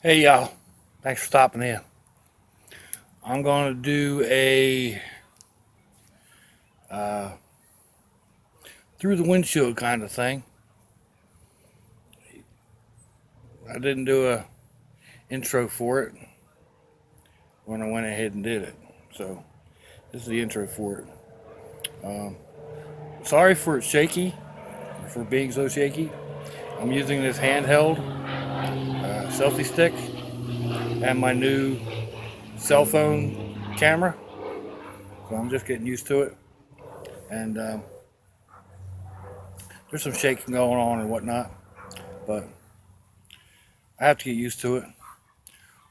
Hey y'all, thanks for stopping in. I'm going to do a through the windshield kind of thing. I didn't do a intro for it when I went ahead and did it, so this is the intro for it. Sorry for it's shaky, for being so shaky. I'm using this handheld selfie stick and my new cell phone camera, so I'm just getting used to it. And there's some shaking going on and whatnot, but I have to get used to it.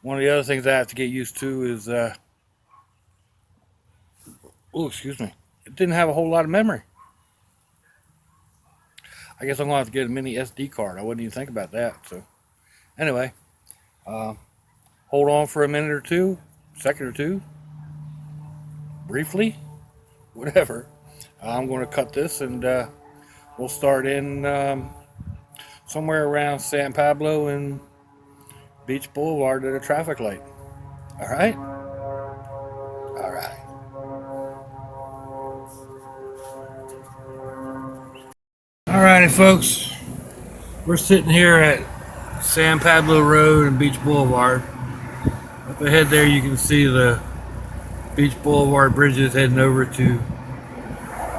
One of the other things I have to get used to is, oh, excuse me, it didn't have a whole lot of memory. I guess I'm going to have to get a mini SD card. I wouldn't even think about that. So, anyway, uh, hold on for a minute or two, second or two, briefly, whatever. I'm going to cut this and we'll start in somewhere around San Pablo and Beach Boulevard at a traffic light. All right? All right. All righty, folks. We're sitting here at San Pablo Road and Beach Boulevard. Up ahead there, you can see the Beach Boulevard bridges heading over to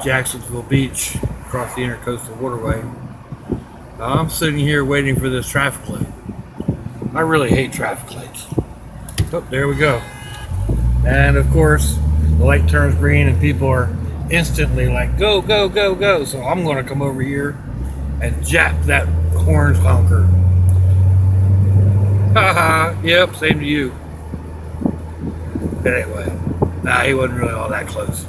Jacksonville Beach across the Intercoastal Waterway. I'm sitting here waiting for this traffic light. I really hate traffic lights. Oh, there we go. And of course, the light turns green and people are instantly like, go, go, go, go. So I'm going to come over here and jap that horn honker. Haha, yep, same to you. But anyway, nah, he wasn't really all that close.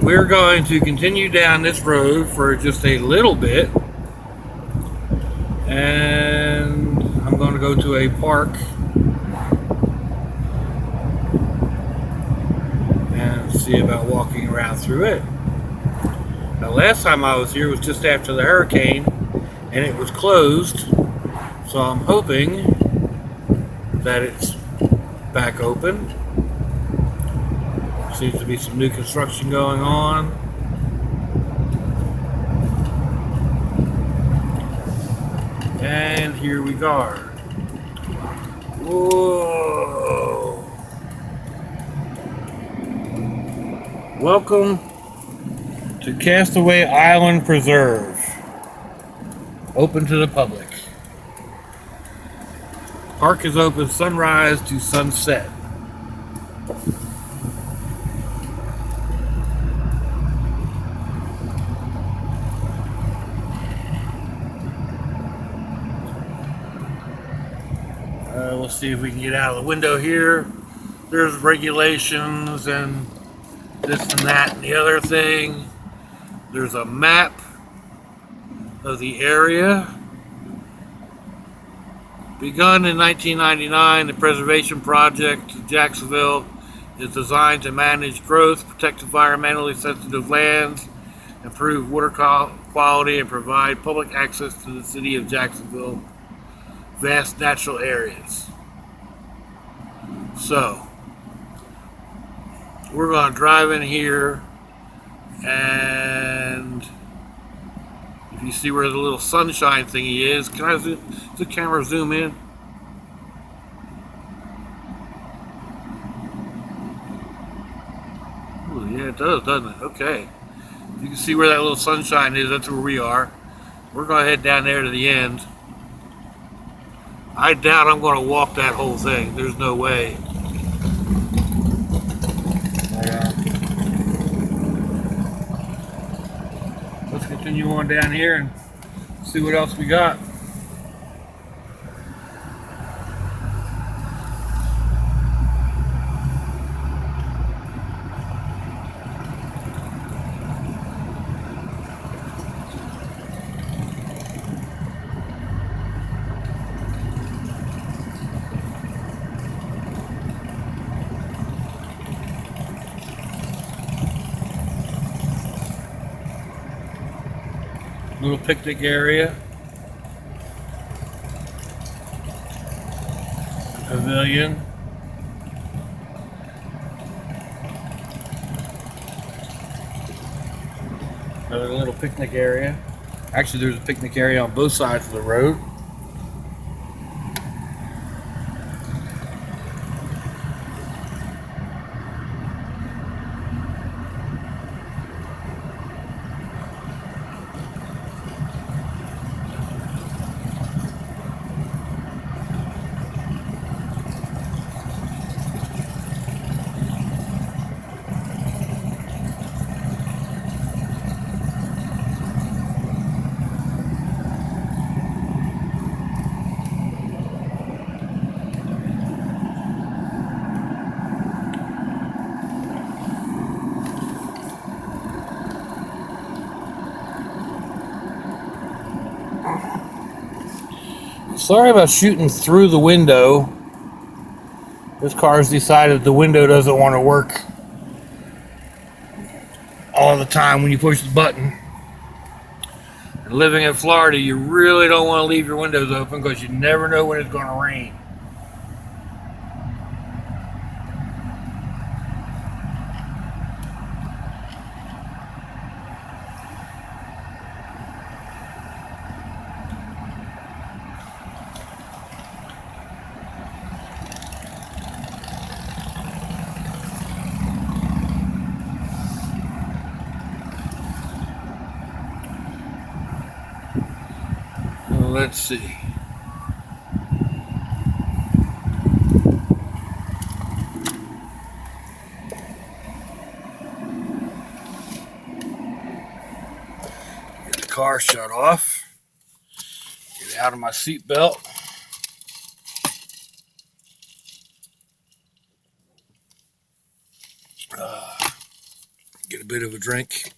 We're going to continue down this road for just a little bit. And I'm going to go to a park and see about walking around through it. Now, last time I was here was just after the hurricane and it was closed, so I'm hoping that it's back open. Seems to be some new construction going on. And here we are. Whoa! Welcome to Castaway Island Preserve. Open to the public. Park is open sunrise to sunset. We'll see if we can get out of the window here. There's regulations and this and that and the other thing. There's a map of the area. Begun in 1999, the preservation project of Jacksonville is designed to manage growth, protect environmentally sensitive lands, improve water quality, and provide public access to the city of Jacksonville vast natural areas. So, we're going to drive in here, and if you see where the little sunshine thingy is, can I zoom, does the camera zoom in? Ooh, yeah, it does, doesn't it? Okay. You can see where that little sunshine is, that's where we are. We're going to head down there to the end. I doubt I'm going to walk that whole thing. There's no way. Let's continue on down here and see what else we got. Little picnic area. pavilion. Another little picnic area. Actually, there's a picnic area on both sides of the road. Sorry about shooting through the window. This car's decided the window doesn't want to work all the time when you push the button. And living in Florida, you really don't want to leave your windows open because you never know when it's going to rain. Let's see. Get the car shut off. Get out of my seatbelt. Get a bit of a drink.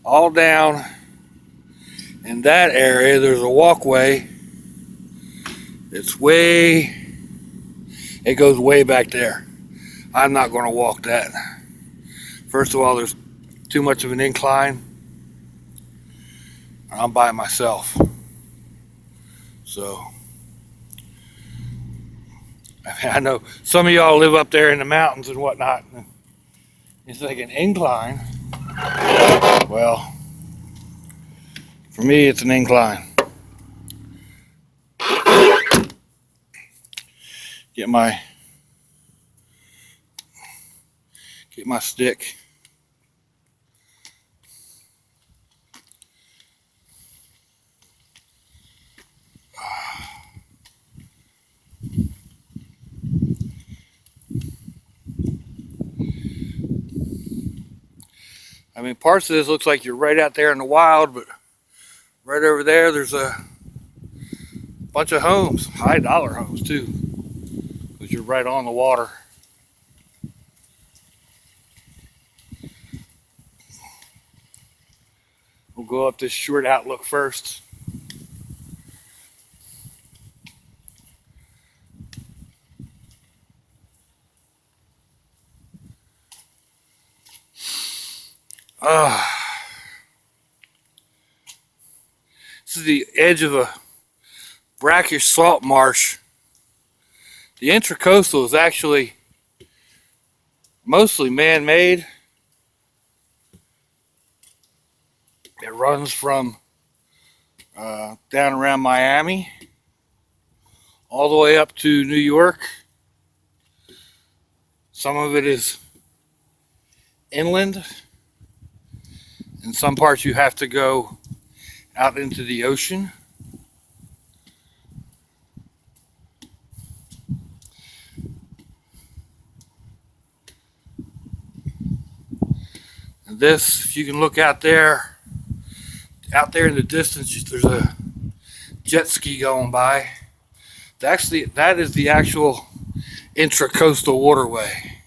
All down in that area, there's a walkway. It goes way back there. I'm not going to walk that. First of all, there's too much of an incline. I'm by myself. So, I know some of y'all live up there in the mountains and whatnot. It's like an incline. Well, for me, it's an incline. Get my stick. I mean, parts of this looks like you're right out there in the wild, but right over there, there's a bunch of homes, high dollar homes too, because you're right on the water. We'll go up this short outlook first. This is the edge of a brackish salt marsh. The intracoastal is actually mostly man-made. It runs from down around Miami all the way up to New York. Some of it is inland. In some parts you have to go out into the ocean. And this, if you can look out there in the distance, there's a jet ski going by. Actually, that is the actual intracoastal waterway.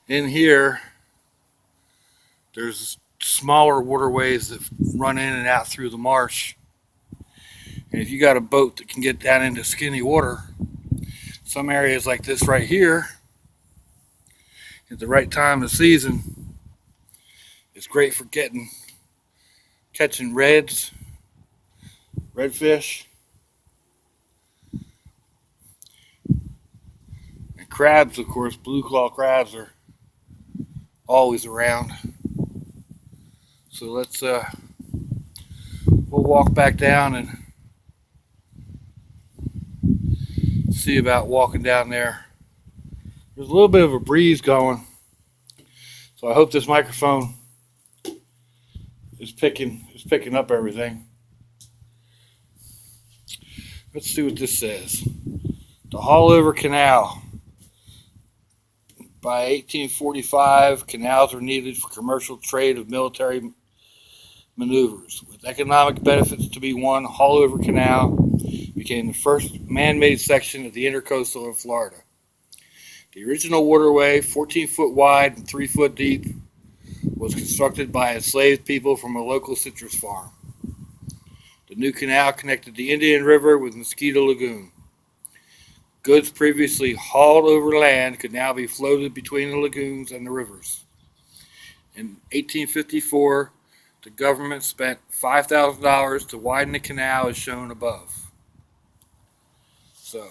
In here, there's smaller waterways that run in and out through the marsh. And if you got a boat that can get down into skinny water, some areas like this right here, at the right time of the season, it's great for catching redfish. And crabs, of course, blue claw crabs are always around. So we'll walk back down and see about walking down there. There's a little bit of a breeze going, so I hope this microphone is picking up everything. Let's see what this says. The Haulover Canal. By 1845, canals were needed for commercial trade of military maneuvers. With economic benefits to be won, Haulover Canal became the first man-made section of the intercoastal in Florida. The original waterway, 14 foot wide and 3 foot deep, was constructed by enslaved people from a local citrus farm. The new canal connected the Indian River with Mosquito Lagoon. Goods previously hauled over land could now be floated between the lagoons and the rivers. In 1854, the government spent $5,000 to widen the canal as shown above. So,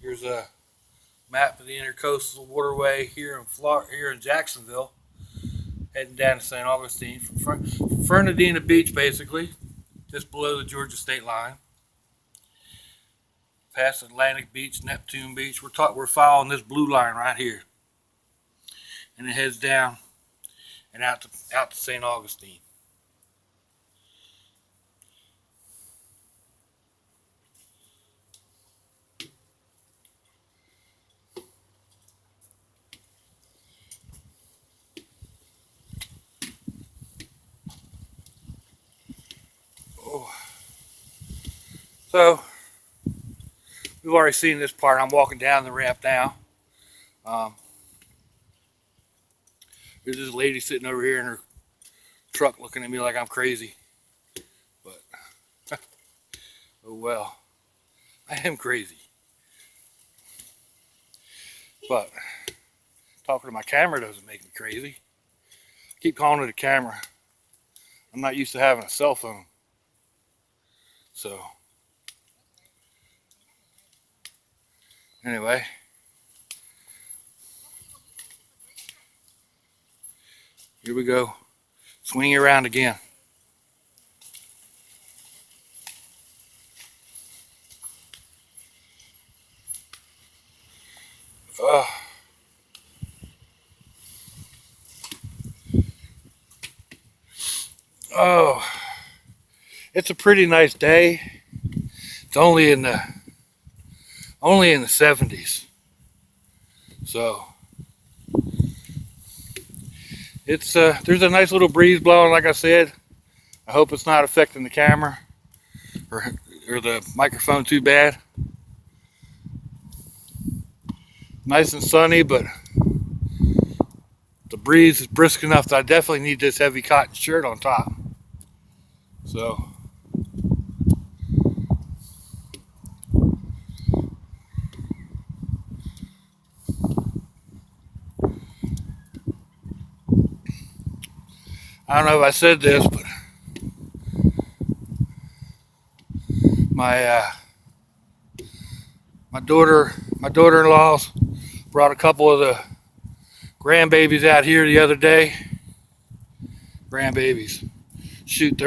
here's a map of the intercoastal waterway here in Jacksonville, heading down to St. Augustine from Fernandina Beach, basically, just below the Georgia state line. Past Atlantic Beach, Neptune Beach. We're following this blue line right here, and it heads down and out to St. Augustine. So, we've already seen this part. I'm walking down the ramp now. There's this lady sitting over here in her truck looking at me like I'm crazy. But, oh well, I am crazy. But, talking to my camera doesn't make me crazy. I keep calling it a camera. I'm not used to having a cell phone. So, anyway, here we go. Swinging around again. Oh, it's a pretty nice day. It's only in the 70s. So it's there's a nice little breeze blowing, like I said. I hope it's not affecting the camera or the microphone too bad. Nice and sunny, but the breeze is brisk enough that I definitely need this heavy cotton shirt on top. So I don't know if I said this, but my daughter-in-law's brought a couple of the grandbabies out here the other day. Grandbabies. Shoot,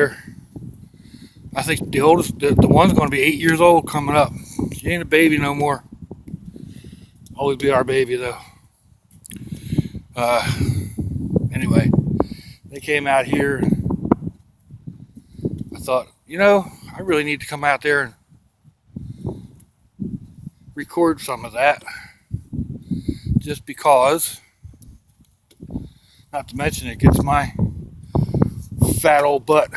I think the oldest, the one's going to be 8 years old coming up. She ain't a baby no more. Always be our baby though. Anyway, they came out here and I thought, I really need to come out there and record some of that, just because Not to mention it gets my fat old butt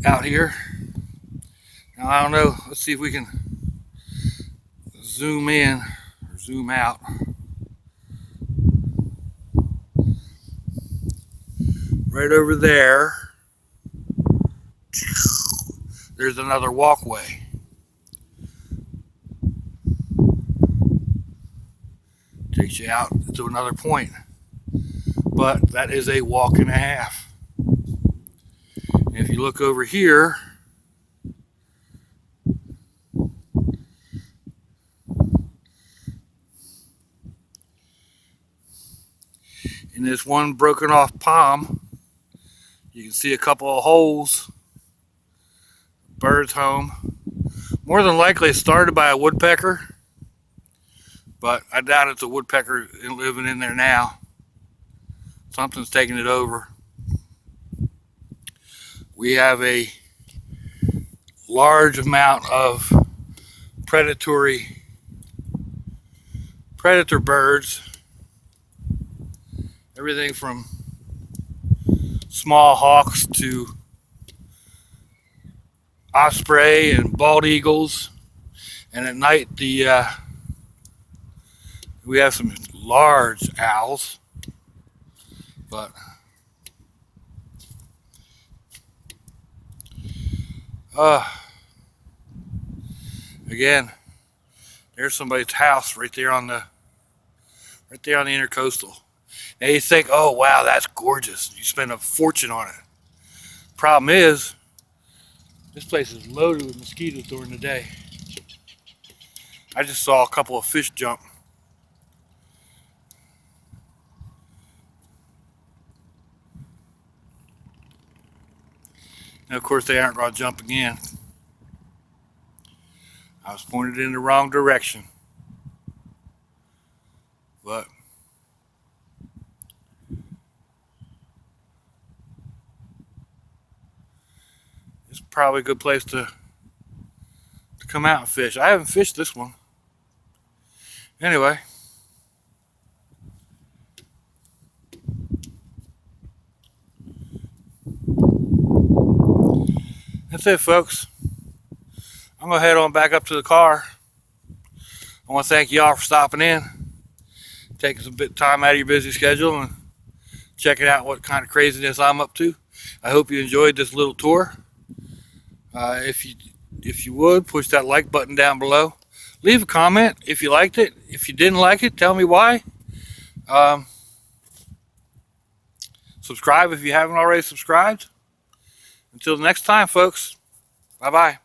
out here. Now I don't know, let's see if we can zoom in or zoom out. Right over there, there's another walkway. Takes you out to another point. But that is a walk and a half. And if you look over here, in this one broken off palm, you can see a couple of holes. Bird's home. More than likely it started by a woodpecker, but I doubt it's a woodpecker living in there now. Something's taking it over. We have a large amount of predator birds. Everything from small hawks to osprey and bald eagles. And at night we have some large owls. But again, there's somebody's house right there on the intercoastal. Now you think, oh wow, that's gorgeous. You spend a fortune on it. Problem is, this place is loaded with mosquitoes during the day. I just saw a couple of fish jump. And of course they aren't going to jump again. I was pointed in the wrong direction. But it's probably a good place to come out and fish. I haven't fished this one. Anyway. That's it, folks. I'm going to head on back up to the car. I want to thank y'all for stopping in, taking some bit of time out of your busy schedule and checking out what kind of craziness I'm up to. I hope you enjoyed this little tour. If you would, push that like button down below. Leave a comment if you liked it. If you didn't like it, tell me why. Subscribe if you haven't already subscribed. Until next time, folks. Bye-bye.